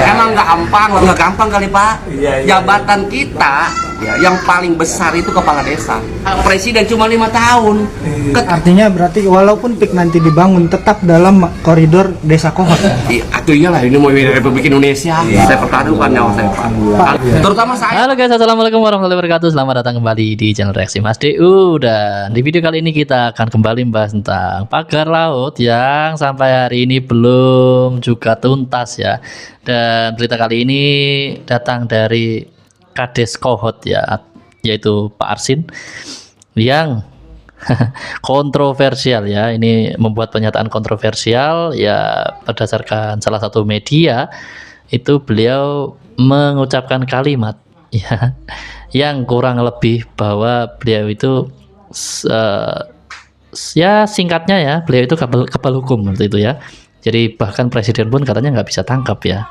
Emang nggak gampang kali Pak. Jabatan kita ya, yang paling besar itu kepala desa. Presiden cuma 5 tahun. Artinya berarti walaupun PIK nanti dibangun tetap dalam koridor desa Kohot. Iya, atuh iyalah ini mau Republik Indonesia. Saya pertaruhkan nyawa saya Pak. Terutama saya. Halo guys, assalamualaikum warahmatullahi wabarakatuh. Selamat datang kembali di channel Reaksi Mas DU. Dan di video kali ini kita akan kembali membahas tentang pagar laut yang sampai hari ini belum juga tuntas ya. Dan berita kali ini datang dari Kades Kohot ya, yaitu Pak Arsin yang kontroversial ya. Ini membuat pernyataan kontroversial ya, berdasarkan salah satu media itu beliau mengucapkan kalimat ya yang kurang lebih bahwa beliau itu ya singkatnya ya, beliau itu kebal hukum seperti itu ya. Jadi bahkan presiden pun katanya nggak bisa tangkap ya.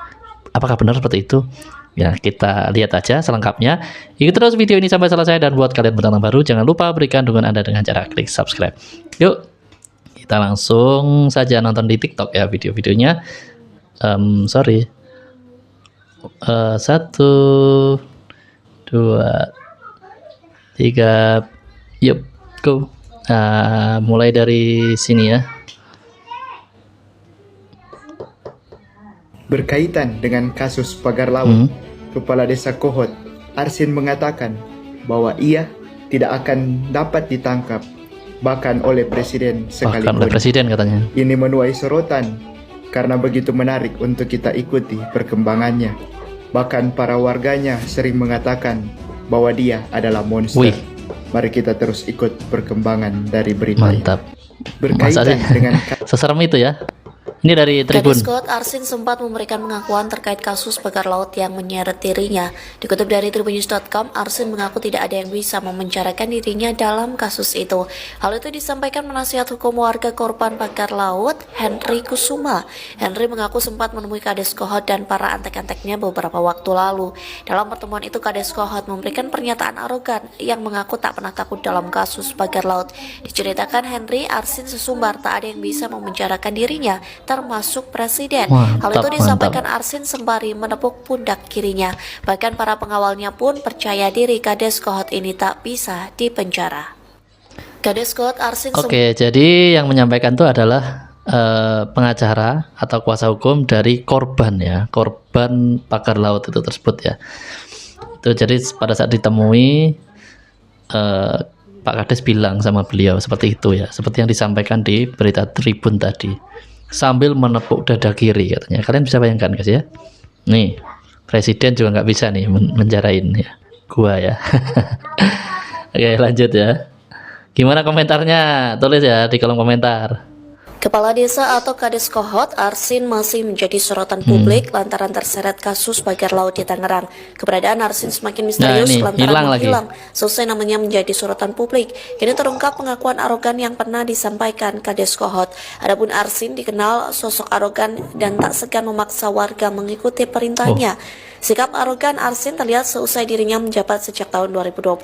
Apakah benar seperti itu? Ya, kita lihat aja selengkapnya. Ikuti terus video ini sampai selesai, dan buat kalian penonton baru jangan lupa berikan dukungan Anda dengan cara klik subscribe. Yuk, kita langsung saja nonton di TikTok ya video-videonya. Sorry. 1, 2, 3, yuk, go. Mulai dari sini ya. Berkaitan dengan kasus pagar laut, Kepala Desa Kohot, Arsin mengatakan bahwa ia tidak akan dapat ditangkap, bahkan oleh presiden sekalipun. Bahkan oleh presiden katanya. Ini menuai sorotan karena begitu menarik untuk kita ikuti perkembangannya. Bahkan para warganya sering mengatakan bahwa dia adalah monster. Wih. Mari kita terus ikut perkembangan dari berita Mantap. ini. Berkaitan dengan seserem itu ya. Ini dari Tribun. Kades Kohot Arsin sempat memberikan pengakuan terkait kasus pagar laut yang menyeret dirinya. Dikutip dari tribunnews.com, Arsin mengaku tidak ada yang bisa memenjarakan dirinya dalam kasus itu. Hal itu disampaikan penasihat hukum warga korban pagar laut, Henry Kusuma. Henry mengaku sempat menemui Kades Kohot dan para antek-anteknya beberapa waktu lalu. Dalam pertemuan itu, Kades Kohot memberikan pernyataan arogan yang mengaku tak pernah takut dalam kasus pagar laut. Diceritakan Henry, Arsin sesumbar tak ada yang bisa memenjarakan dirinya, termasuk presiden. Hal itu disampaikan Arsin sembari menepuk pundak kirinya. Bahkan para pengawalnya pun percaya diri Kades Kohot ini tak bisa dipenjara. Kades Kohot Arsin Oke, jadi yang menyampaikan itu adalah pengacara atau kuasa hukum dari korban ya, korban pagar laut itu tersebut ya. Itu jadi pada saat ditemui Pak Kades bilang sama beliau seperti itu ya, seperti yang disampaikan di berita Tribun tadi. Sambil menepuk dada kiri katanya. Kalian bisa bayangkan guys ya. Nih, presiden juga nggak bisa nih menjarain ya gua ya. Oke, lanjut ya. Gimana komentarnya? Tulis ya di kolom komentar. Kepala Desa atau Kades Kohot Arsin masih menjadi sorotan publik lantaran terseret kasus pagar laut di Tangerang. Keberadaan Arsin semakin misterius lantaran menghilang. Selesai namanya menjadi sorotan publik. Kini terungkap pengakuan arogan yang pernah disampaikan Kades Kohot. Adapun Arsin dikenal sosok arogan dan tak segan memaksa warga mengikuti perintahnya. Sikap arogan Arsin terlihat seusai dirinya menjabat sejak tahun 2021.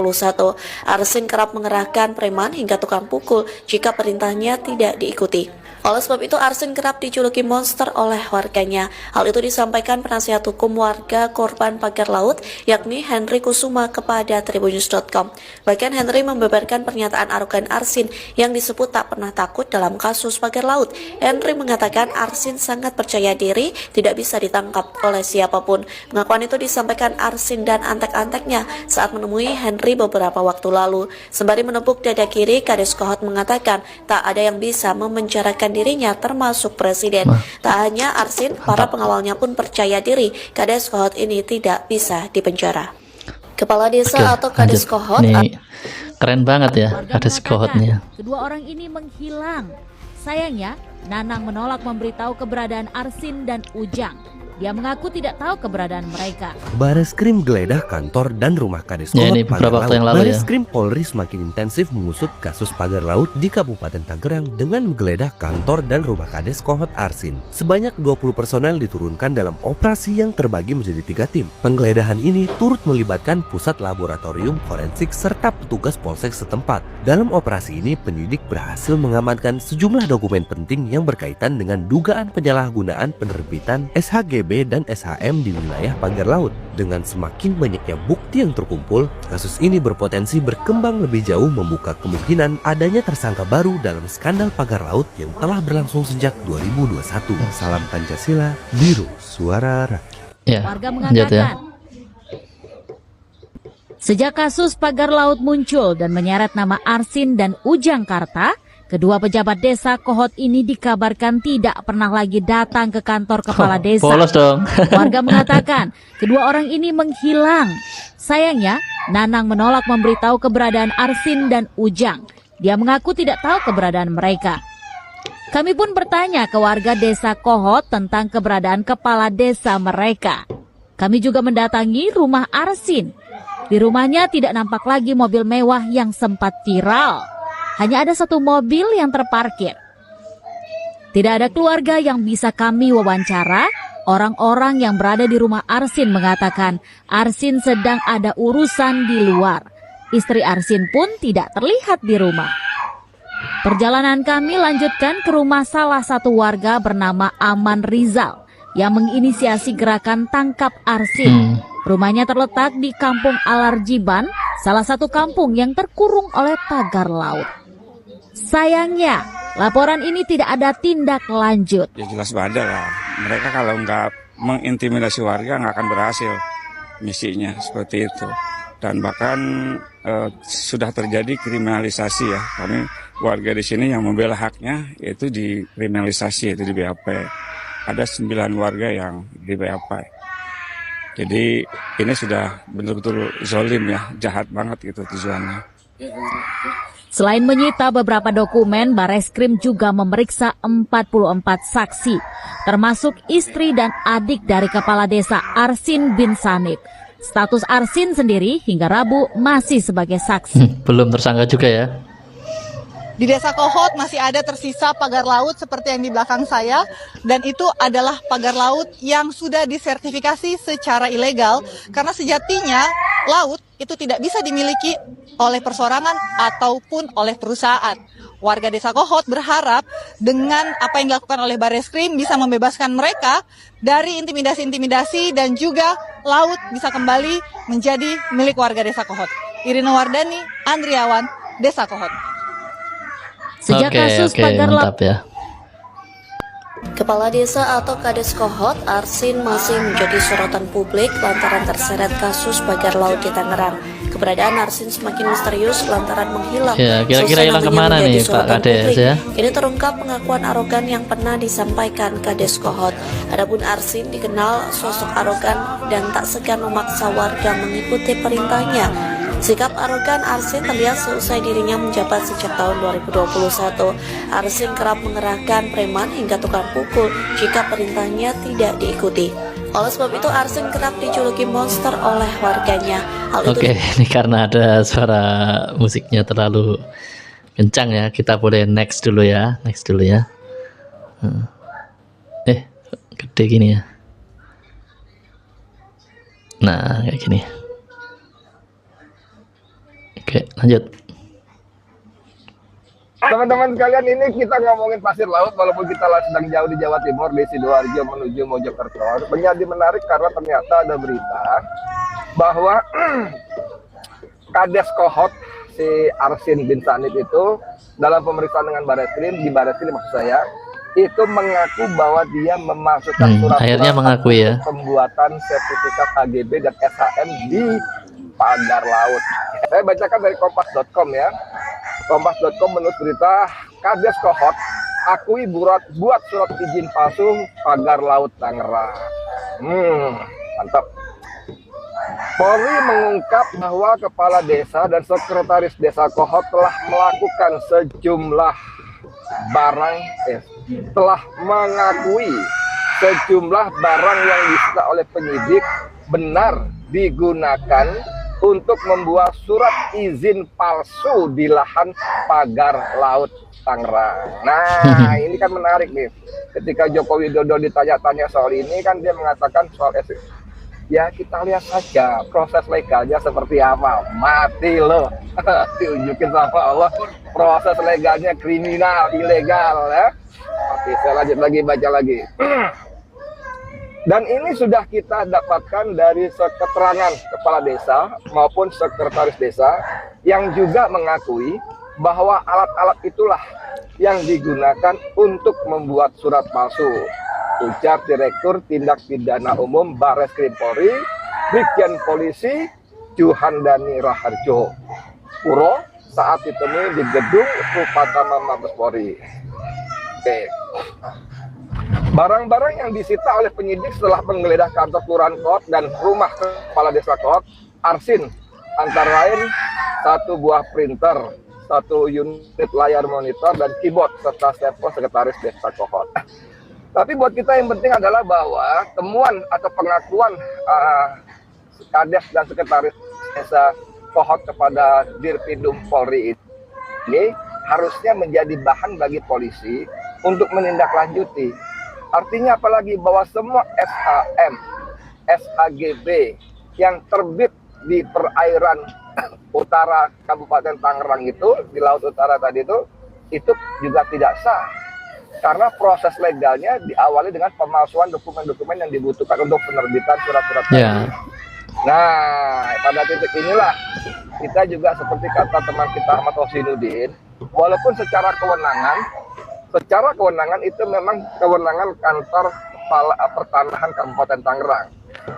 Arsin kerap mengerahkan preman hingga tukang pukul jika perintahnya tidak diikuti. Oleh sebab itu, Arsin kerap dijuluki monster oleh warganya. Hal itu disampaikan penasihat hukum warga korban pagar laut, yakni Henry Kusuma kepada tribunnews.com. Bahkan Henry membeberkan pernyataan arogan Arsin yang disebut tak pernah takut dalam kasus pagar laut. Henry mengatakan Arsin sangat percaya diri, tidak bisa ditangkap oleh siapapun. Pengakuan itu disampaikan Arsin dan antek-anteknya saat menemui Henry beberapa waktu lalu. Sembari menepuk dada kiri, Kades Kohot mengatakan tak ada yang bisa memenjarakan dirinya, termasuk presiden. Tak hanya Arsin, para pengawalnya pun percaya diri Kades Kohot ini tidak bisa dipenjara. Kepala Desa atau Kades Kohot. Ini keren banget ya Kades Kohotnya. Kedua orang ini menghilang. Sayangnya, Nanang menolak memberitahu keberadaan Arsin dan Ujang. Dia mengaku tidak tahu keberadaan mereka. Bareskrim geledah kantor dan rumah Kades Kohot ini beberapa waktu yang lalu ya. Bareskrim Polri semakin intensif mengusut kasus pagar laut di Kabupaten Tangerang dengan menggeledah kantor dan rumah Kades Kohot Arsin. Sebanyak 20 personel diturunkan dalam operasi yang terbagi menjadi 3 tim. Penggeledahan ini turut melibatkan pusat laboratorium forensik serta petugas polsek setempat. Dalam operasi ini, penyidik berhasil mengamankan sejumlah dokumen penting yang berkaitan dengan dugaan penyalahgunaan penerbitan SHG KGB dan SHM di wilayah pagar laut. Dengan semakin banyaknya bukti yang terkumpul, kasus ini berpotensi berkembang lebih jauh, membuka kemungkinan adanya tersangka baru dalam skandal pagar laut yang telah berlangsung sejak 2021. Salam Pancasila, Biru Suara Rakyat. Ya, Warga lanjut ya. mengatakan, sejak kasus pagar laut muncul dan menyeret nama Arsin dan Ujang Karta, kedua pejabat desa Kohot ini dikabarkan tidak pernah lagi datang ke kantor kepala desa. Polos dong. Warga mengatakan kedua orang ini menghilang. Sayangnya, Nanang menolak memberitahu keberadaan Arsin dan Ujang. Dia mengaku tidak tahu keberadaan mereka. Kami pun bertanya ke warga desa Kohot tentang keberadaan kepala desa mereka. Kami juga mendatangi rumah Arsin. Di rumahnya tidak nampak lagi mobil mewah yang sempat viral. Hanya ada satu mobil yang terparkir. Tidak ada keluarga yang bisa kami wawancara. Orang-orang yang berada di rumah Arsin mengatakan Arsin sedang ada urusan di luar. Istri Arsin pun tidak terlihat di rumah. Perjalanan kami lanjutkan ke rumah salah satu warga bernama Aman Rizal yang menginisiasi gerakan Tangkap Arsin. Rumahnya terletak di Kampung Alarjiban, salah satu kampung yang terkurung oleh pagar laut. Sayangnya, laporan ini tidak ada tindak lanjut. Ya jelas ada lah. Mereka kalau nggak mengintimidasi warga nggak akan berhasil misinya seperti itu. Dan bahkan sudah terjadi kriminalisasi ya. Kami warga di sini yang membela haknya itu dikriminalisasi, itu di BAP. Ada 9 warga yang di BAP. Jadi ini sudah betul-betul zolim ya, jahat banget gitu tujuannya. Selain menyita beberapa dokumen, Bareskrim juga memeriksa 44 saksi, termasuk istri dan adik dari kepala desa Arsin bin Sanib. Status Arsin sendiri hingga Rabu masih sebagai saksi. Belum tersangka juga ya. Di desa Kohot masih ada tersisa pagar laut seperti yang di belakang saya, dan itu adalah pagar laut yang sudah disertifikasi secara ilegal karena sejatinya laut itu tidak bisa dimiliki oleh persorangan ataupun oleh perusahaan. Warga desa Kohot berharap dengan apa yang dilakukan oleh Bareskrim bisa membebaskan mereka dari intimidasi-intimidasi dan juga laut bisa kembali menjadi milik warga desa Kohot. Irina Wardani, Andriawan, Desa Kohot. Sejak kasus pagar laut, ya. Kepala Desa atau Kades Kohot, Arsin masih menjadi sorotan publik lantaran terseret kasus pagar laut di Tangerang. Keberadaan Arsin semakin misterius lantaran menghilang. Ya, kira-kira hilang kemana nih Pak Kades ya? Ini terungkap pengakuan arogan yang pernah disampaikan Kades Kohot. Adapun Arsin dikenal sosok arogan dan tak segan memaksa warga mengikuti perintahnya. Sikap arogan Arsin terlihat selesai dirinya menjabat sejak tahun 2021. Arsin kerap mengerahkan preman hingga tukang pukul jika perintahnya tidak diikuti. Oleh sebab itu Arsin kerap dijuluki monster oleh warganya. Oke, ini karena ada suara musiknya terlalu kencang ya. Kita boleh next dulu ya. Gede gini ya. Nah, kayak gini. Oke, lanjut. Teman-teman sekalian, ini kita ngomongin pasir laut walaupun kita sedang jauh di Jawa Timur, di Sidoarjo menuju Mojokerto. Menjadi menarik karena ternyata ada berita bahwa Kades Kohot si Arsin bin Sanib itu dalam pemeriksaan dengan Bareskrim, di Bareskrim maksud saya, itu mengaku bahwa dia memasukkan surat akhirnya mengakui ya pembuatan sertifikat KGB dan SHM di pagar laut. Saya bacakan dari kompas.com ya. Kompas.com menurut berita, Kades Kohot akui buat surat izin palsu pagar laut Tangerang. Mantap. Polri mengungkap bahwa kepala desa dan sekretaris desa Kohot telah melakukan sejumlah telah mengakui sejumlah barang yang disita oleh penyidik benar digunakan untuk membuat surat izin palsu di lahan pagar laut Tangerang. Nah, ini kan menarik nih. Ketika Joko Widodo ditanya-tanya soal ini, kan dia mengatakan soal ya kita lihat saja proses legalnya seperti apa. Mati loh. Diunjukin sama Allah proses legalnya kriminal, ilegal ya. Oke, saya lanjut lagi, baca lagi. Dan ini sudah kita dapatkan dari keterangan kepala desa maupun sekretaris desa yang juga mengakui bahwa alat-alat itulah yang digunakan untuk membuat surat palsu. Ujar Direktur Tindak Pidana Umum Barreskrim Polri, Brigjen Polisi Juhandani Raharjo Puro saat ditemui di gedung Upatama Mabes Polri. Oke. Barang-barang yang disita oleh penyidik setelah menggeledah kantor Kelurahan Kohot dan rumah Kepala Desa Kohot Arsin antara lain 1 buah printer, 1 unit layar monitor dan keyboard serta stempel sekretaris Desa Kohot. Tapi buat kita yang penting adalah bahwa temuan atau pengakuan Kades dan sekretaris Desa Kohot kepada Dirpidum Polri ini harusnya menjadi bahan bagi polisi untuk menindaklanjuti. Artinya apalagi bahwa semua SHM, SHGB yang terbit di perairan utara Kabupaten Tangerang itu, di Laut Utara tadi itu juga tidak sah. Karena proses legalnya diawali dengan pemalsuan dokumen-dokumen yang dibutuhkan untuk penerbitan surat-surat tadi. Nah, pada titik inilah kita juga seperti kata teman kita Ahmad Hosinuddin, walaupun secara kewenangan itu memang kewenangan kantor kepala pertanahan Kabupaten Tangerang.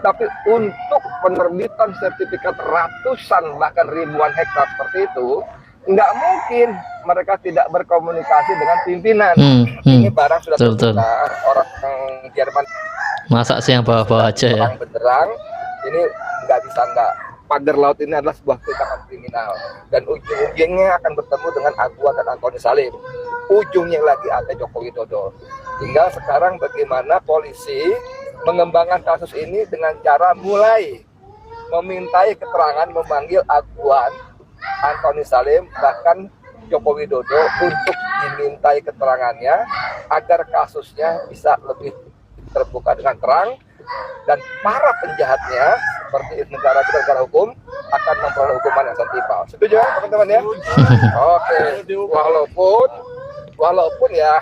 Tapi untuk penerbitan sertifikat ratusan bahkan ribuan hektar seperti itu, nggak mungkin mereka tidak berkomunikasi dengan pimpinan. Ini barang sudah terbuka, orang Jerman. Masa sih yang bawa-bawa aja ya? Benderang, ini nggak bisa nggak. Pagar laut ini adalah sebuah tindakan kriminal dan ujung-ujungnya akan bertemu dengan Agua dan Antoni Salim. Ujungnya lagi ada Joko Widodo. Tinggal sekarang bagaimana polisi mengembangkan kasus ini dengan cara mulai memintai keterangan, memanggil Aguan, Antoni Salim, bahkan Joko Widodo untuk dimintai keterangannya agar kasusnya bisa lebih terbuka dengan terang dan para penjahatnya seperti negara hukum akan memperoleh hukuman yang setimpal. Setuju ya teman-teman ya? Oke. Walaupun ya,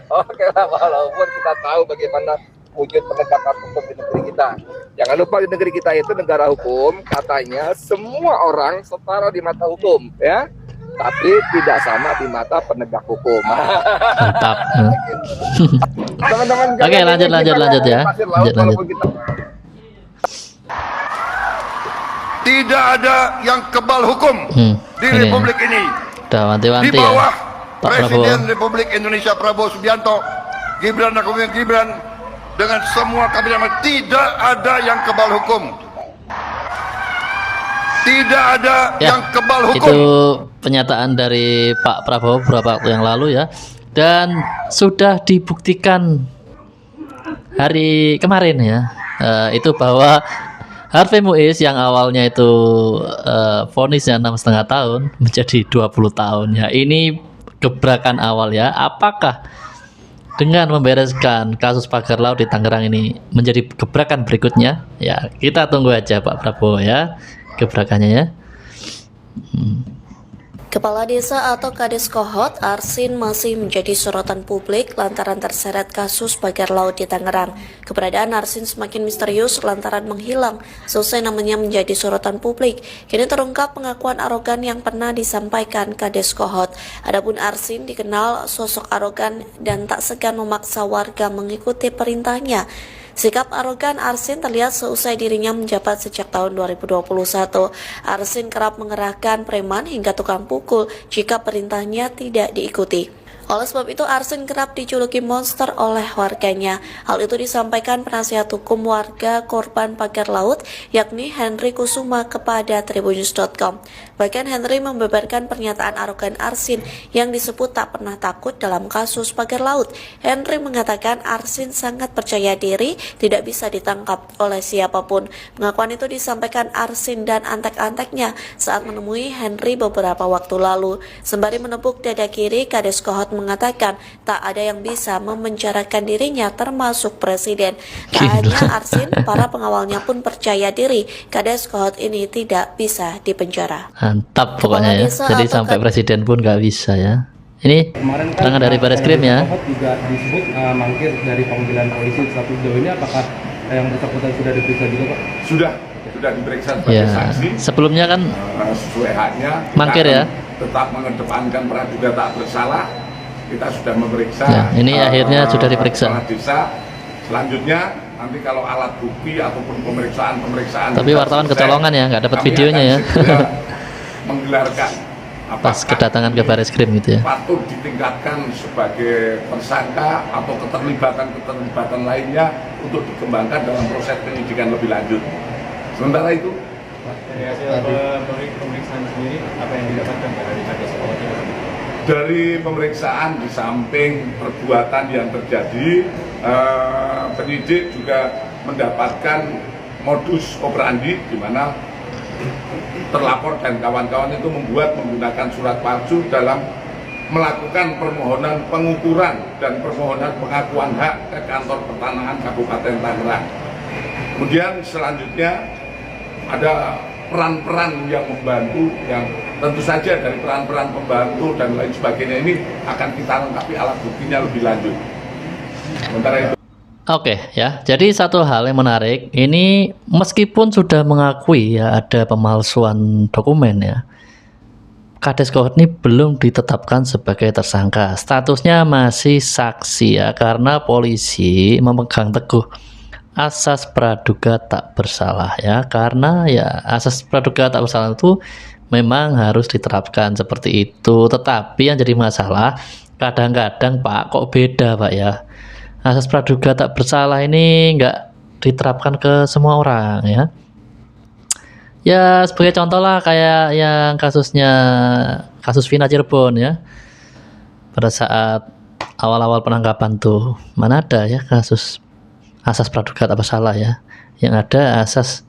oke lah, walaupun kita tahu bagaimana wujud penegakan hukum di negeri kita. Jangan lupa di negeri kita itu negara hukum, katanya semua orang setara di mata hukum, ya. Tapi tidak sama di mata penegak hukum. Mantap. Teman-teman, oke, lanjut ya. Lanjut. Tidak ada yang kebal hukum di Republik ini. Udah wanti-wanti di bawah ya, Pak Presiden Prabowo. Republik Indonesia Prabowo Subianto, Gibran dan Gibran dengan semua kabinet, tidak ada yang kebal hukum. Tidak ada yang kebal hukum. Itu pernyataan dari Pak Prabowo beberapa waktu yang lalu ya, dan sudah dibuktikan hari kemarin ya, itu bahwa Harvey Muiz yang awalnya itu vonisnya 6,5 tahun menjadi 20 tahun ya. Ini gebrakan awal ya. Apakah dengan membereskan kasus pagar laut di Tangerang ini menjadi gebrakan berikutnya? Ya, kita tunggu aja Pak Prabowo ya, gebrakannya ya. Kepala Desa atau Kades Kohot Arsin masih menjadi sorotan publik lantaran terseret kasus pagar laut di Tangerang. Keberadaan Arsin semakin misterius lantaran menghilang selesai namanya menjadi sorotan publik. Kini terungkap pengakuan arogan yang pernah disampaikan Kades Kohot. Adapun Arsin dikenal sosok arogan dan tak segan memaksa warga mengikuti perintahnya. Sikap arogan Arsin terlihat seusai dirinya menjabat sejak tahun 2021. Arsin kerap mengerahkan preman hingga tukang pukul jika perintahnya tidak diikuti. Oleh sebab itu, Arsin kerap dijuluki monster oleh warganya. Hal itu disampaikan penasihat hukum warga korban pagar laut, yakni Henry Kusuma kepada Tribunnews.com. Bahkan Henry membeberkan pernyataan arogan Arsin yang disebut tak pernah takut dalam kasus pagar laut. Henry mengatakan Arsin sangat percaya diri, tidak bisa ditangkap oleh siapapun. Pengakuan itu disampaikan Arsin dan antek-anteknya saat menemui Henry beberapa waktu lalu. Sembari menepuk dada kiri, Kades Kohot mengatakan tak ada yang bisa memenjarakan dirinya termasuk presiden. Tak hanya Arsin, para pengawalnya pun percaya diri Kades Kohot ini tidak bisa dipenjara. Mantap pokoknya ya. Jadi sampai presiden pun nggak bisa ya. Ini Kemarin keterangan dari Bareskrim ya. Kohot juga disebut mangkir dari panggilan polisi. Satu sejauh ini apakah yang bersangkutan sudah diperiksa juga, Pak? Sudah diperiksa sebagai Ya, saksi. sebelumnya kan Sesuai haknya. Kita mangkir ya. Tetap mengedepankan praduga tak bersalah. Kita sudah memeriksa. Ya, ini akhirnya sudah diperiksa. Kepala desa. Selanjutnya nanti kalau alat bukti ataupun pemeriksaan Tapi sudah wartawan selesai, kecolongan ya, nggak dapat kami videonya akan ya. segera menggelarkan Pas kedatangan ke Bareskrim gitu ya. patut ditingkatkan sebagai tersangka atau keterlibatan lainnya untuk dikembangkan dalam proses penyidikan lebih lanjut. Sementara itu Dari hasil pemeriksaan sendiri, apa yang didapatkan dari Kades Kohot? dari pemeriksaan di samping perbuatan yang terjadi, penyidik juga mendapatkan modus operandi di mana terlapor dan kawan-kawan itu menggunakan surat palsu dalam melakukan permohonan pengukuran dan permohonan pengakuan hak ke kantor pertanahan Kabupaten Tangerang. Kemudian selanjutnya ada peran-peran yang membantu, yang tentu saja dari peran-peran pembantu dan lain sebagainya ini akan kita lengkapi alat buktinya lebih lanjut. Sementara itu. Oke ya, jadi satu hal yang menarik, ini meskipun sudah mengakui ya ada pemalsuan dokumen ya, Kades Kohot ini belum ditetapkan sebagai tersangka, statusnya masih saksi ya, karena polisi memegang teguh asas praduga tak bersalah ya, karena ya asas praduga tak bersalah itu memang harus diterapkan seperti itu. Tetapi yang jadi masalah kadang-kadang Pak, kok beda Pak ya, asas praduga tak bersalah ini nggak diterapkan ke semua orang ya. Ya sebagai contoh lah kayak yang kasus Vina Cirebon ya. Pada saat awal-awal penangkapan tuh mana ada ya kasus asas praduga tak bersalah ya. Yang ada asas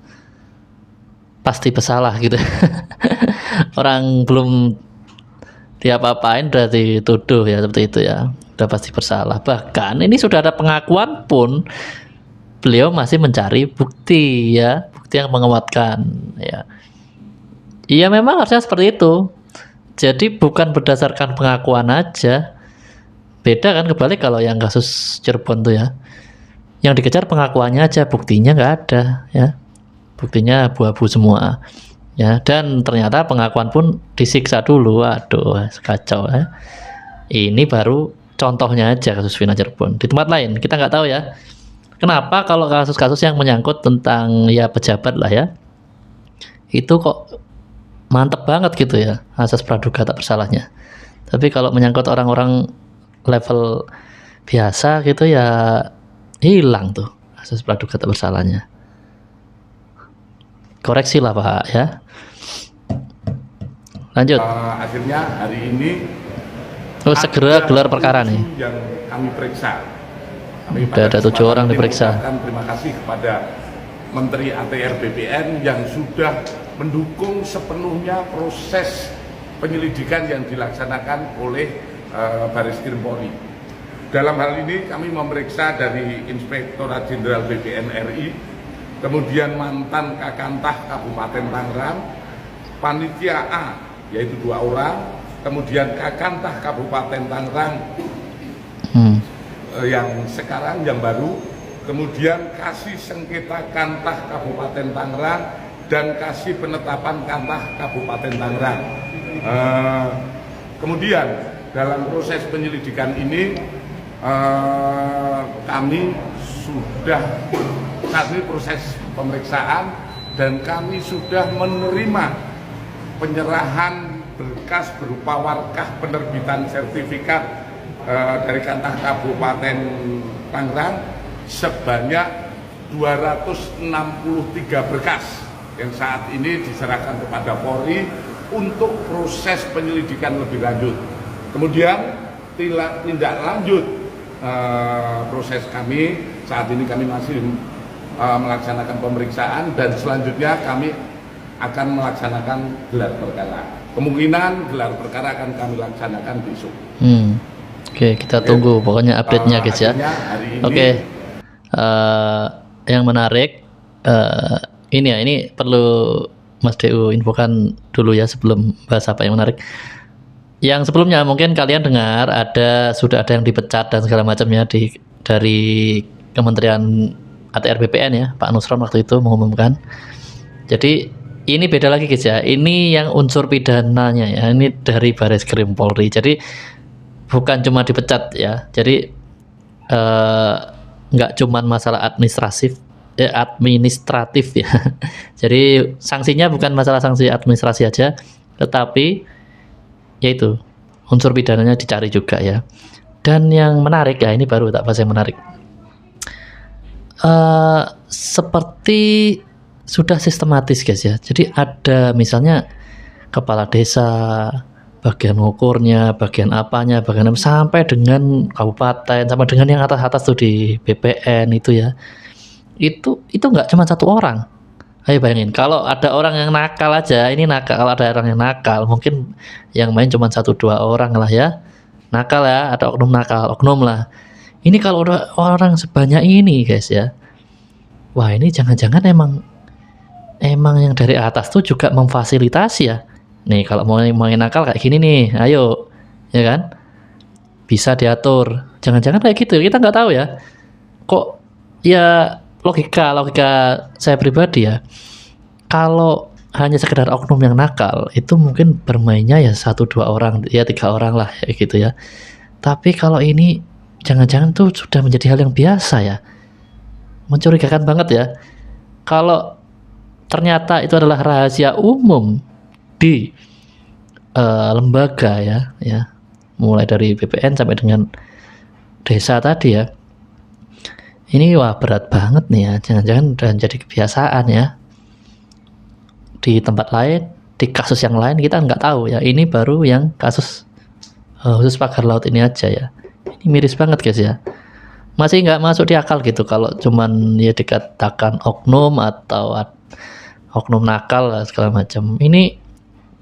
pasti bersalah gitu. Orang belum diapa-apain udah dituduh ya seperti itu ya. Udah pasti bersalah. Bahkan ini sudah ada pengakuan pun beliau masih mencari bukti ya, bukti yang menguatkan ya. Iya memang harusnya seperti itu. Jadi bukan berdasarkan pengakuan aja. Beda kan kebalik kalau yang kasus Cirebon tuh ya. Yang dikejar pengakuannya aja, buktinya nggak ada ya. Buktinya abu-abu semua. Ya, dan ternyata pengakuan pun disiksa dulu. Aduh, kacau ya. Ini baru contohnya aja kasus Vina Cirebon. Di tempat lain kita nggak tahu ya. Kenapa kalau kasus-kasus yang menyangkut tentang ya pejabat lah ya, itu kok mantep banget gitu ya asas praduga tak bersalahnya. Tapi kalau menyangkut orang-orang level biasa gitu ya hilang tuh asas praduga tak bersalahnya. Koreksi lah Pak ya. Lanjut. Akhirnya hari ini segera gelar perkara nih. Yang kami periksa. Sudah ada 7 orang diperiksa. Terima kasih kepada Menteri ATR BPN yang sudah mendukung sepenuhnya proses penyelidikan yang dilaksanakan oleh Bareskrim Polri. Dalam hal ini kami memeriksa dari Inspektorat Jenderal BPN RI, kemudian mantan Kakantah Kabupaten Tangerang, Panitia A yaitu 2 orang, kemudian Kakantah Kabupaten Tangerang yang sekarang yang baru, kemudian kasih sengketa Kantah Kabupaten Tangerang dan kasih penetapan Kantah Kabupaten Tangerang. Kemudian dalam proses penyelidikan ini kami sudah saat ini proses pemeriksaan dan kami sudah menerima penyerahan berkas berupa warkah penerbitan sertifikat dari Kantah Kabupaten Tangerang sebanyak 263 berkas yang saat ini diserahkan kepada Polri untuk proses penyelidikan lebih lanjut. Kemudian tindak lanjut proses kami saat ini kami masih melaksanakan pemeriksaan dan selanjutnya kami akan melaksanakan gelar perkara. Kemungkinan gelar perkara akan kami laksanakan besok. Oke, kita tunggu pokoknya update-nya guys ya. Oke, yang menarik ini perlu Mas DU infokan dulu ya sebelum bahas apa yang menarik. yang sebelumnya mungkin kalian dengar sudah ada yang dipecat dan segala macamnya dari Kementerian ATR BPN ya, Pak Nusron waktu itu mengumumkan. Jadi ini beda lagi guys ya, ini yang unsur pidananya ya, ini dari Bareskrim Polri. Jadi bukan cuma dipecat ya, jadi nggak cuma masalah administratif ya. Jadi sanksinya bukan masalah sanksi administrasi aja, tetapi yaitu unsur pidananya dicari juga ya. Dan yang menarik ya, ini baru tak bahas yang menarik. Seperti sudah sistematis guys ya. Jadi ada misalnya kepala desa, bagian ngukurnya, bagian apanya, sampai dengan kabupaten, sampai dengan yang atas-atas tuh di BPN itu ya. Itu nggak cuma satu orang. Ayo bayangin, kalau ada orang yang nakal aja, ini nakal. Kalau ada orang yang nakal, mungkin yang main cuma 1-2 orang lah ya. Nakal ya, ada oknum nakal, oknum lah. Ini kalau udah orang sebanyak ini guys ya. Wah, ini jangan-jangan emang yang dari atas tuh juga memfasilitasi ya. Nih kalau mau nakal kayak gini nih, ayo, ya kan? Bisa diatur. Jangan-jangan kayak gitu, kita nggak tahu ya. Kok ya logika saya pribadi ya, kalau hanya sekedar oknum yang nakal itu mungkin bermainnya ya 1-2 orang ya, 3 orang lah ya gitu ya. Tapi kalau ini jangan-jangan tuh sudah menjadi hal yang biasa ya, mencurigakan banget ya. Kalau ternyata itu adalah rahasia umum di lembaga ya, mulai dari BPN sampai dengan desa tadi ya. Ini wah berat banget nih ya, jangan-jangan dan jadi kebiasaan ya. Di tempat lain, di kasus yang lain kita nggak tahu ya. Ini baru yang kasus khusus pagar laut ini aja ya. Ini miris banget guys ya. Masih nggak masuk di akal gitu kalau cuman ya dikatakan oknum atau oknum nakal lah, segala macam. Ini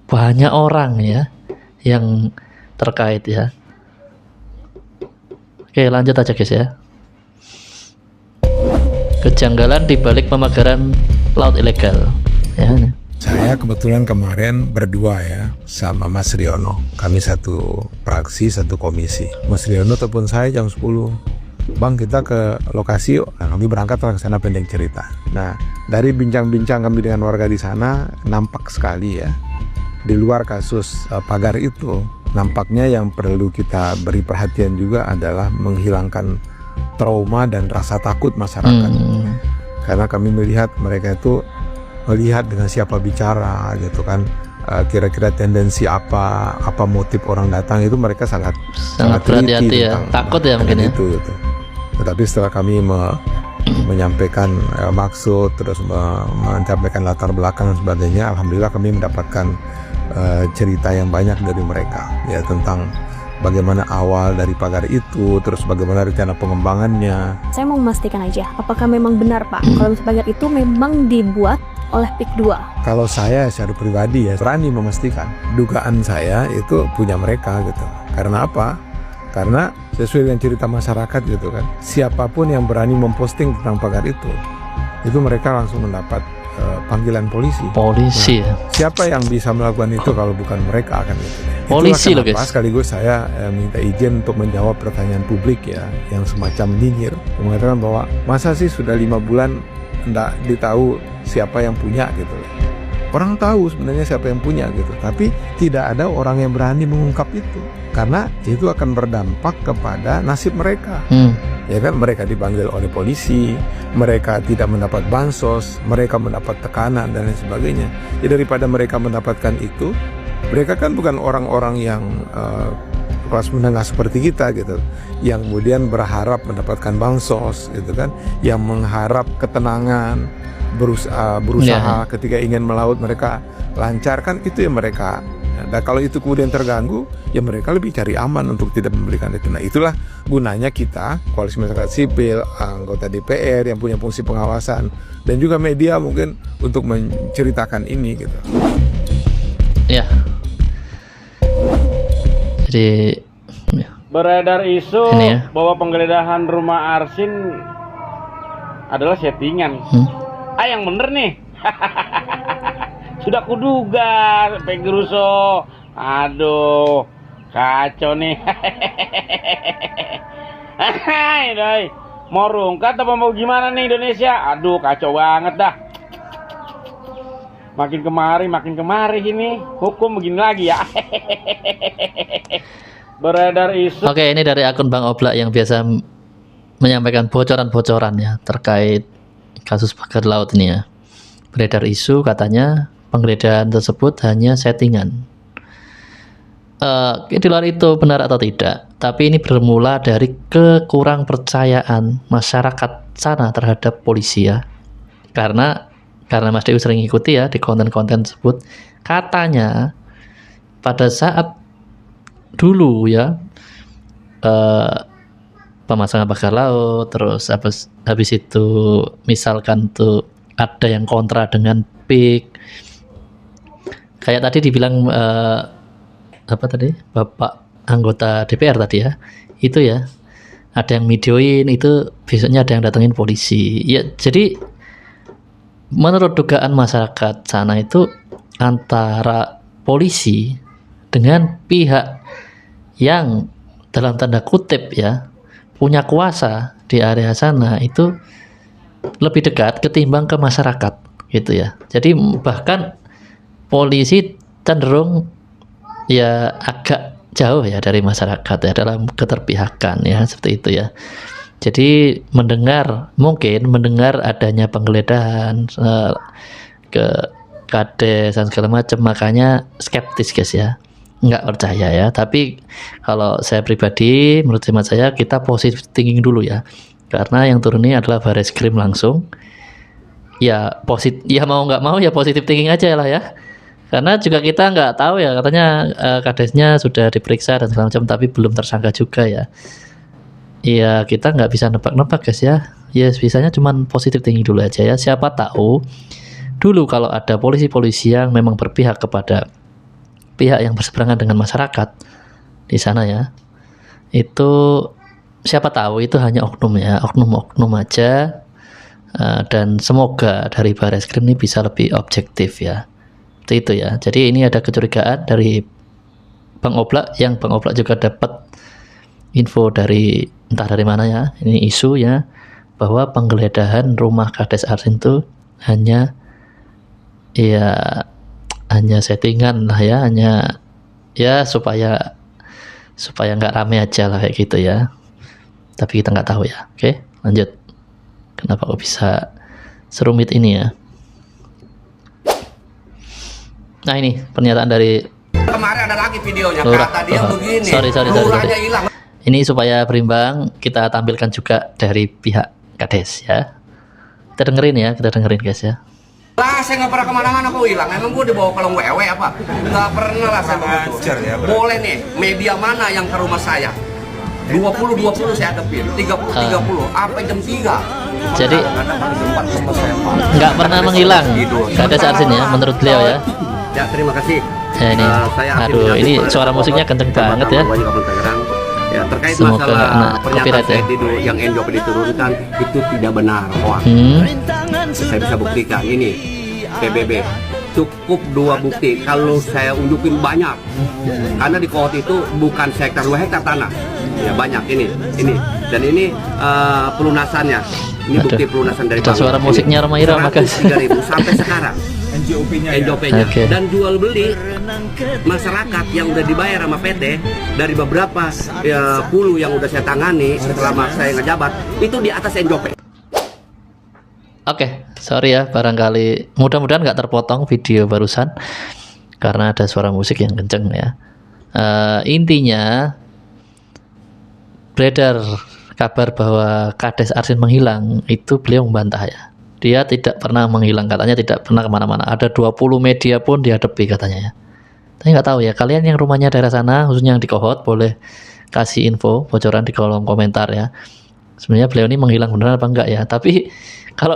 banyak orang ya yang terkait ya. Oke, lanjut aja guys ya. Kejanggalan di balik pemagaran laut ilegal ya. Saya kebetulan kemarin berdua ya sama Mas Riono. Kami satu fraksi, satu komisi. Mas Riono telepon saya jam 10. Bang, kita ke lokasi yuk. Nah, kami berangkat ke sana pendek cerita. Nah, dari bincang-bincang kami dengan warga di sana, nampak sekali ya, di luar kasus pagar itu, nampaknya yang perlu kita beri perhatian juga adalah menghilangkan trauma dan rasa takut masyarakat. Karena kami melihat mereka itu melihat dengan siapa bicara gitu kan, kira-kira tendensi apa motif orang datang, itu mereka sangat berhati-hati ya, takut ya mungkin ya. Gitu. Tetapi setelah kami menyampaikan maksud, terus menyampaikan latar belakang dan sebagainya, alhamdulillah kami mendapatkan cerita yang banyak dari mereka ya, tentang bagaimana awal dari pagar itu, terus bagaimana rencana pengembangannya. Saya mau memastikan aja, apakah memang benar Pak, kalau pagar itu memang dibuat oleh PIK 2? Kalau saya secara pribadi ya berani memastikan, dugaan saya itu punya mereka gitu. Karena apa? Karena sesuai dengan cerita masyarakat gitu kan, siapapun yang berani memposting tentang pagar itu mereka langsung mendapat panggilan polisi. Ya. Siapa yang bisa melakukan itu kalau bukan mereka kan gitu. Polisi loh guys. Sekaligus saya minta izin untuk menjawab pertanyaan publik ya, yang semacam nyinyir, mengatakan bahwa masa sih sudah 5 bulan tidak ditahu siapa yang punya gitu. Orang tahu sebenarnya siapa yang punya gitu, tapi tidak ada orang yang berani mengungkap itu, karena itu akan berdampak kepada nasib mereka. Ya kan, mereka dipanggil oleh polisi, mereka tidak mendapat bansos, mereka mendapat tekanan dan lain sebagainya. Ya, daripada mereka mendapatkan itu, mereka kan bukan orang-orang yang kelas menengah seperti kita gitu, yang kemudian berharap mendapatkan bansos gitu kan, yang mengharap ketenangan, berusaha ketika ingin melaut mereka lancar kan, itu yang mereka. Dan kalau itu kemudian terganggu, ya mereka lebih cari aman untuk tidak memberikan itu. Nah, itulah gunanya kita, koalisi masyarakat sipil, anggota DPR yang punya fungsi pengawasan, dan juga media mungkin untuk menceritakan ini gitu. Ya. Jadi beredar isu bahwa penggeledahan rumah Arsin adalah settingan. Yang bener nih. Sudah kuduga, Peggy Russo. Aduh, Kacau nih. Hai, doi. Mau rungkat apa mau gimana nih Indonesia? Aduh, kacau banget dah. Makin kemari ini hukum begini lagi ya. Beredar isu. Oke, ini dari akun Bang Oblak yang biasa menyampaikan bocoran-bocoran ya terkait kasus pagar laut ini ya. Beredar isu katanya penggeledahan tersebut hanya settingan. Di luar itu benar atau tidak, tapi ini bermula dari kekurang percayaan masyarakat sana terhadap polisi ya. Karena Mas Dewi sering ikuti ya di konten-konten tersebut, katanya pada saat dulu ya pemasangan pagar laut, terus habis itu misalkan tuh ada yang kontra dengan PIK, kayak tadi dibilang apa tadi Bapak anggota DPR tadi ya, itu ya ada yang videoin, itu besoknya ada yang datengin polisi ya. Jadi menurut dugaan masyarakat sana itu antara polisi dengan pihak yang dalam tanda kutip ya punya kuasa di area sana itu lebih dekat ketimbang ke masyarakat gitu ya. Jadi bahkan polisi cenderung ya agak jauh ya dari masyarakat ya dalam keterpihakan ya, seperti itu ya. Jadi mungkin mendengar adanya penggeledahan ke kades dan segala macam, makanya skeptis guys ya, nggak percaya ya. Tapi kalau saya pribadi, menurut hemat saya, kita positive thinking dulu ya, karena yang turun ini adalah Bareskrim langsung ya. Ya mau nggak mau ya positive thinking aja lah ya, karena juga kita nggak tahu ya, katanya kadesnya sudah diperiksa dan segala macam tapi belum tersangka juga ya. Ya kita nggak bisa nebak-nebak guys ya. Ya bisanya cuman positive thinking dulu aja ya. Siapa tahu dulu kalau ada polisi-polisi yang memang berpihak kepada pihak yang berseberangan dengan masyarakat di sana ya, itu siapa tahu itu hanya oknum ya, oknum aja. Dan semoga dari Bareskrim ini bisa lebih objektif ya. Itu ya. Jadi ini ada kecurigaan dari Bang Oblak, yang Bang Oblak juga dapat info dari entah dari mana ya, ini isu ya, bahwa penggeledahan rumah Kades Arsin itu hanya settingan lah ya, hanya ya supaya nggak rame aja lah kayak gitu ya. Tapi kita nggak tahu ya. Oke, lanjut. Kenapa kok bisa serumit ini ya? Nah ini pernyataan dari kemarin ada lagi videonya, Lurah. kata dia begini, Sorry. lurahnya hilang. Ini supaya berimbang, kita tampilkan juga dari pihak Kades ya. Kita dengerin guys ya. Lah saya nggak pernah kemana-mana kok hilang. Emang gue dibawa kolong wewe apa? Nggak pernah lah saya begitu. Ya, boleh nih, media mana yang ke rumah saya? 20 saya hadapin, 30 apa jam 3. Jadi nggak pernah menghilang Kades Arsin ya, menurut beliau ya. Ya terima kasih. Ya, ini, aduh ini suara musiknya kenceng banget ya. Ya, terkait Semoga masalah pernyataan ya. yang NJOP diturunkan itu tidak benar, hoax. Saya bisa buktikan ini PBB, cukup 2 bukti. Kalau saya unjukin banyak, karena di Kohot itu bukan sektor 2 hektar tanah, ya banyak ini dan ini pelunasannya. Ini bukti pelunasan dari suara musiknya Roma Irama guys. 3.000 sampai sekarang. NJOP-nya dan jual beli masyarakat yang udah dibayar sama PT dari beberapa puluh yang udah saya tangani selama saya ngejabat itu di atas NJOP. Oke, sorry ya, barangkali mudah-mudahan nggak terpotong video barusan karena ada suara musik yang kenceng ya. Intinya beredar kabar bahwa Kades Arsin menghilang, itu beliau membantah ya. Dia tidak pernah menghilang, katanya tidak pernah kemana-mana. Ada 20 media pun dihadapi katanya ya. Tapi nggak tahu ya, kalian yang rumahnya daerah sana, khususnya yang di Kohot, boleh kasih info bocoran di kolom komentar ya. Sebenarnya beliau ini menghilang beneran apa enggak ya? Tapi kalau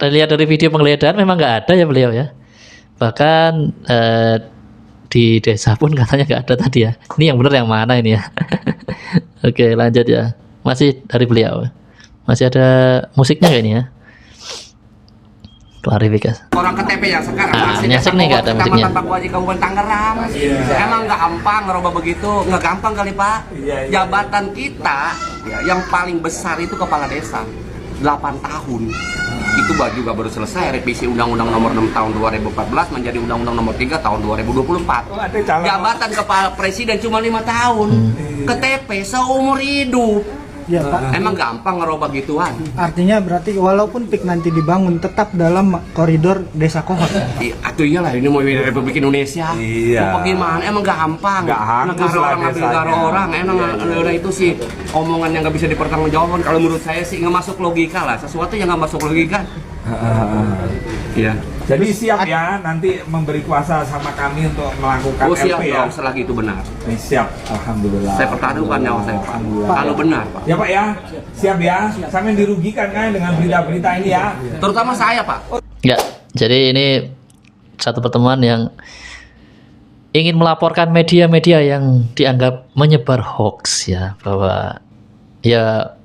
lihat dari video penggeledahan memang nggak ada ya beliau ya. Bahkan di desa pun katanya nggak ada tadi ya. Ini yang bener yang mana ini ya? Oke, lanjut ya. Masih dari beliau. Masih ada musiknya kayak ini ya. klarifikasi. Orang KTP yang sekarang masih ini asik nih, nggak ada musiknya. Kecamatan Pak Waji Kabupaten Tangerang. Emang nggak gampang ngerubah begitu? Nggak gampang kali Pak. Jabatan kita ya, yang paling besar itu kepala desa 8 tahun. Itu juga baru selesai revisi Undang-Undang Nomor 6 Tahun 2014 menjadi Undang-Undang Nomor 3 Tahun 2024. Jabatan kepala presiden cuma 5 tahun. KTP seumur hidup. Ya, Pak. Emang gampang ngerubah gituan? Artinya berarti walaupun PIK nanti dibangun tetap dalam koridor Desa Kohot. Atuh iyalah ini mau Republik Indonesia. Mau gimana? Emang gampang. Negara orang ngambil negara orang. Emang negara itu sih omongan yang nggak bisa dipertanggungjawabkan. Kalau menurut saya sih nggak masuk logika lah. Sesuatu yang nggak masuk logika. Iya. Jadi siap ya nanti memberi kuasa sama kami untuk melakukan siap LP ya. Selagi itu benar. Siap, alhamdulillah. Saya pertaruhkan nyawa saya Pak. Kalau benar Pak. Ya Pak ya, siap ya. Sampai dirugikan kan dengan berita-berita ini ya. Terutama saya Pak. Ya, jadi ini satu pertemuan yang ingin melaporkan media-media yang dianggap menyebar hoax ya, bahwa ya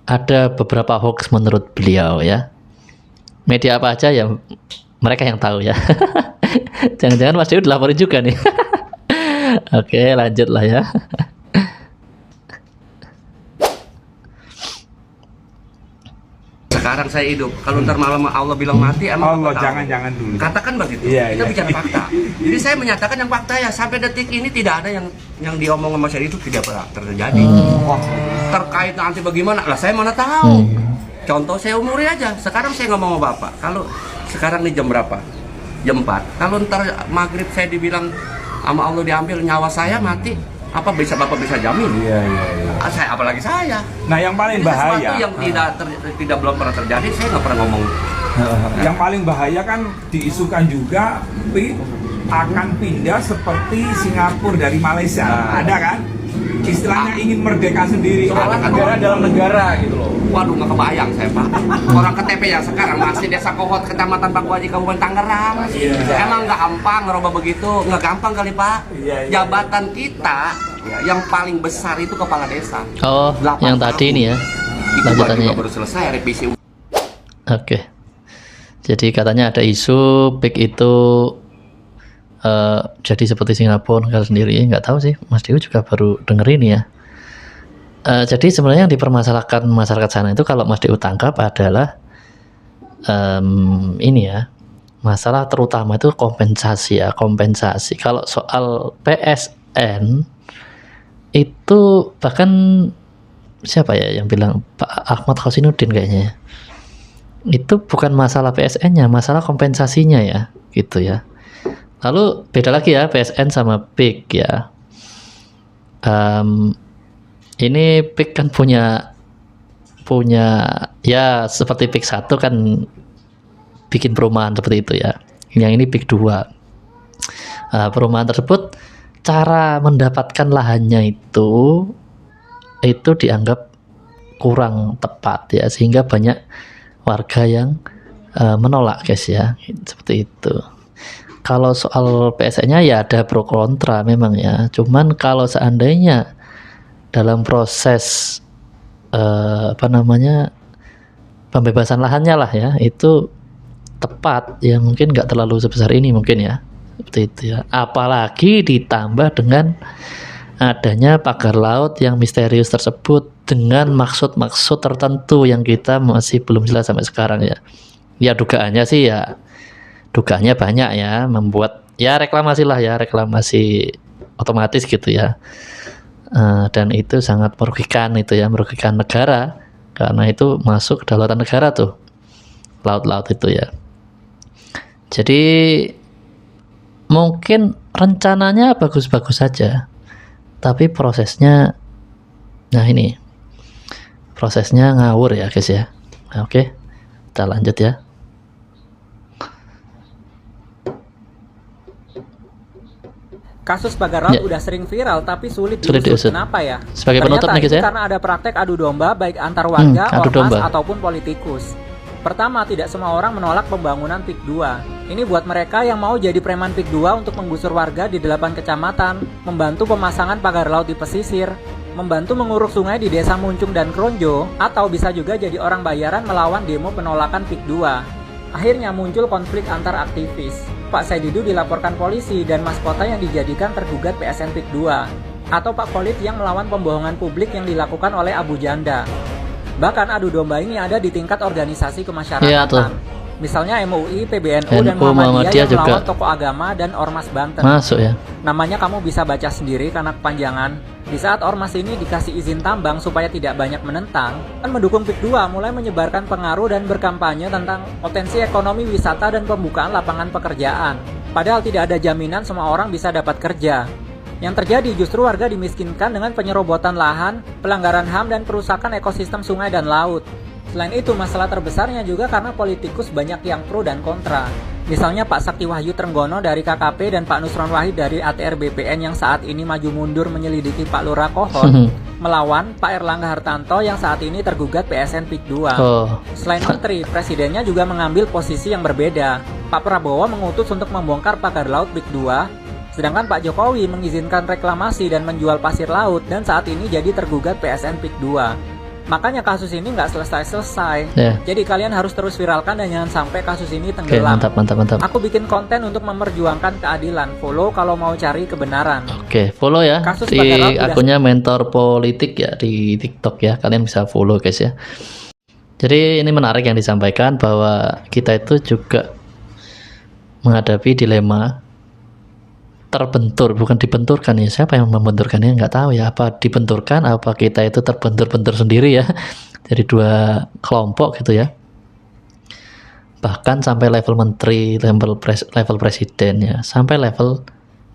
ada beberapa hoax menurut beliau ya. Media apa aja ya mereka yang tahu ya. Jangan-jangan Mas Dewi dilaporin juga nih. Oke, lanjut lah ya. Sekarang saya hidup. Kalau ntar malam Allah bilang mati, emang Allah jangan dulu. Katakan begitu. Kita bicara fakta. Jadi saya menyatakan yang fakta ya. Sampai detik ini tidak ada yang diomong sama saya itu tidak pernah terjadi. Terkait nanti bagaimana? Lah saya mana tahu. Contoh saya umuri aja. Sekarang saya ngomong sama Bapak. Kalau sekarang nih jam berapa? Jam 4. Kalau ntar maghrib saya dibilang sama Allah diambil nyawa saya mati, apa bisa Bapak bisa jamin? Iya. Saya apalagi saya. Nah yang paling bahaya. Sesuatu yang tidak belum pernah terjadi saya nggak pernah ngomong. Yang paling bahaya kan diisukan juga akan pindah seperti Singapura dari Malaysia. Ada kan? Istilahnya ingin merdeka sendiri. Negara dalam negara gitu loh. Waduh nggak kebayang saya Pak. Orang KTP yang sekarang masih Desa Kohot Kecamatan Pak Waji Kabupaten Tangerang. Emang nggak gampang ngerubah begitu? Nggak gampang kali Pak. Jabatan kita ya, yang paling besar itu kepala desa. Oh, yang tadi ini ya. Lanjutannya. Baru selesai revisi. Oke. Jadi katanya ada isu PIK itu jadi seperti Singapura negara sendiri. Nggak tahu sih, Mas Dewi juga baru denger ini ya. Jadi sebenarnya yang dipermasalahkan masyarakat sana itu kalau Mas Dewi tangkap adalah ini ya, masalah terutama itu kompensasi ya, kompensasi. Kalau soal PSN itu bahkan siapa ya yang bilang, Pak Ahmad Khosinuddin kayaknya ya, itu bukan masalah PSN-nya, masalah kompensasinya ya, gitu ya. Lalu beda lagi ya PSN sama PIK ya. Ini PIK kan punya ya seperti PIK 1 kan bikin perumahan seperti itu ya. Yang ini PIK 2. Perumahan tersebut cara mendapatkan lahannya itu dianggap kurang tepat ya, sehingga banyak warga yang menolak guys ya, seperti itu. Kalau soal PSN-nya ya ada pro kontra memang ya. Cuman kalau seandainya dalam proses pembebasan lahannya lah ya, itu tepat ya, mungkin nggak terlalu sebesar ini mungkin ya, seperti itu ya. Apalagi ditambah dengan adanya pagar laut yang misterius tersebut dengan maksud-maksud tertentu yang kita masih belum jelas sampai sekarang ya. Ya dugaannya sih ya, dugaannya banyak ya, membuat ya reklamasi lah ya, reklamasi otomatis gitu ya. Dan itu sangat merugikan itu ya, merugikan negara, karena itu masuk kedaulatan negara tuh laut-laut itu ya. Jadi mungkin rencananya bagus-bagus saja, tapi prosesnya, nah ini prosesnya ngawur ya guys ya. Nah, oke, kita lanjut ya. Kasus pagar laut udah sering viral tapi sulit diusut. Kenapa ya? Sebagai penutup nih guys ya. Karena ada praktek adu domba baik antar warga, ormas ataupun politikus. Pertama, tidak semua orang menolak pembangunan PIK 2. Ini buat mereka yang mau jadi preman PIK 2 untuk menggusur warga di 8 kecamatan, membantu pemasangan pagar laut di pesisir, membantu menguruk sungai di desa Muncung dan Kronjo, atau bisa juga jadi orang bayaran melawan demo penolakan PIK 2. Akhirnya muncul konflik antar aktivis. Pak Saididu dilaporkan polisi dan maskota yang dijadikan tergugat PSN PIK 2. Atau Pak Khalid yang melawan pembohongan publik yang dilakukan oleh Abu Janda. Bahkan adu domba ini ada di tingkat organisasi kemasyarakatan. Misalnya MUI, PBNU, dan Muhammadiyah yang melawan tokoh agama dan Ormas Banten. Masuk ya. Namanya kamu bisa baca sendiri karena kepanjangan. Di saat Ormas ini dikasih izin tambang supaya tidak banyak menentang, kan mendukung PIK 2 mulai menyebarkan pengaruh dan berkampanye tentang potensi ekonomi wisata dan pembukaan lapangan pekerjaan. Padahal tidak ada jaminan semua orang bisa dapat kerja. Yang terjadi justru warga dimiskinkan dengan penyerobotan lahan, pelanggaran HAM, dan perusakan ekosistem sungai dan laut. Selain itu, masalah terbesarnya juga karena politikus banyak yang pro dan kontra. Misalnya Pak Sakti Wahyu Trenggono dari KKP dan Pak Nusron Wahid dari ATR BPN yang saat ini maju mundur menyelidiki Pak Lurah Kohot, melawan Pak Erlangga Hartanto yang saat ini tergugat PSN PIK 2. Selain menteri, presidennya juga mengambil posisi yang berbeda. Pak Prabowo mengutus untuk membongkar pagar laut PIK 2, sedangkan Pak Jokowi mengizinkan reklamasi dan menjual pasir laut dan saat ini jadi tergugat PSN PIK 2. Makanya kasus ini nggak selesai-selesai. Jadi kalian harus terus viralkan dan jangan sampai kasus ini tenggelam. Mantap. Aku bikin konten untuk memperjuangkan keadilan. Follow kalau mau cari kebenaran. Follow ya. Kasus di akunnya Mentor Politik ya di TikTok ya. Kalian bisa follow guys ya. Jadi ini menarik yang disampaikan bahwa kita itu juga menghadapi dilema terbentur, bukan dibenturkan ya. Siapa yang membenturkannya nggak tahu ya, apa dibenturkan, apa kita itu terbentur-bentur sendiri ya. Jadi dua kelompok gitu ya, bahkan sampai level menteri, level presiden ya, sampai level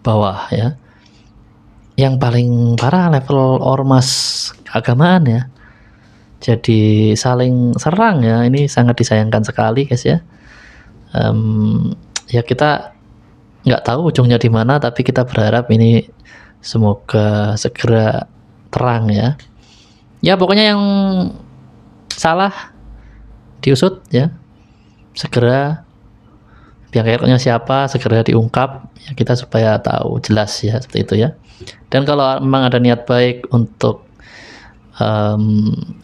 bawah ya. Yang paling parah level ormas keagamaan ya. Jadi saling serang ya, ini sangat disayangkan sekali guys ya. Ya kita nggak tahu ujungnya di mana, tapi kita berharap ini semoga segera terang ya. Ya pokoknya yang salah diusut ya, segera pihaknya siapa segera diungkap ya, kita supaya tahu jelas ya, seperti itu ya. Dan kalau memang ada niat baik untuk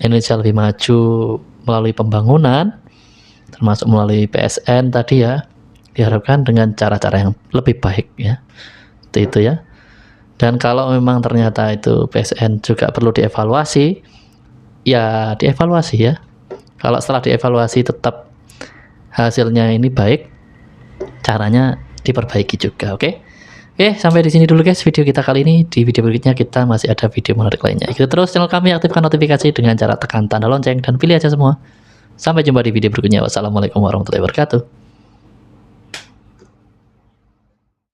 Indonesia lebih maju melalui pembangunan, termasuk melalui PSN tadi ya, diharapkan dengan cara-cara yang lebih baik ya, itu ya. Dan kalau memang ternyata itu PSN juga perlu dievaluasi, ya dievaluasi ya. Kalau setelah dievaluasi tetap hasilnya ini baik, caranya diperbaiki juga. Oke, sampai di sini dulu guys video kita kali ini. Di video berikutnya kita masih ada video menarik lainnya. Ikuti terus channel kami, aktifkan notifikasi dengan cara tekan tanda lonceng dan pilih aja semua. Sampai jumpa di video berikutnya. Wassalamualaikum warahmatullahi wabarakatuh.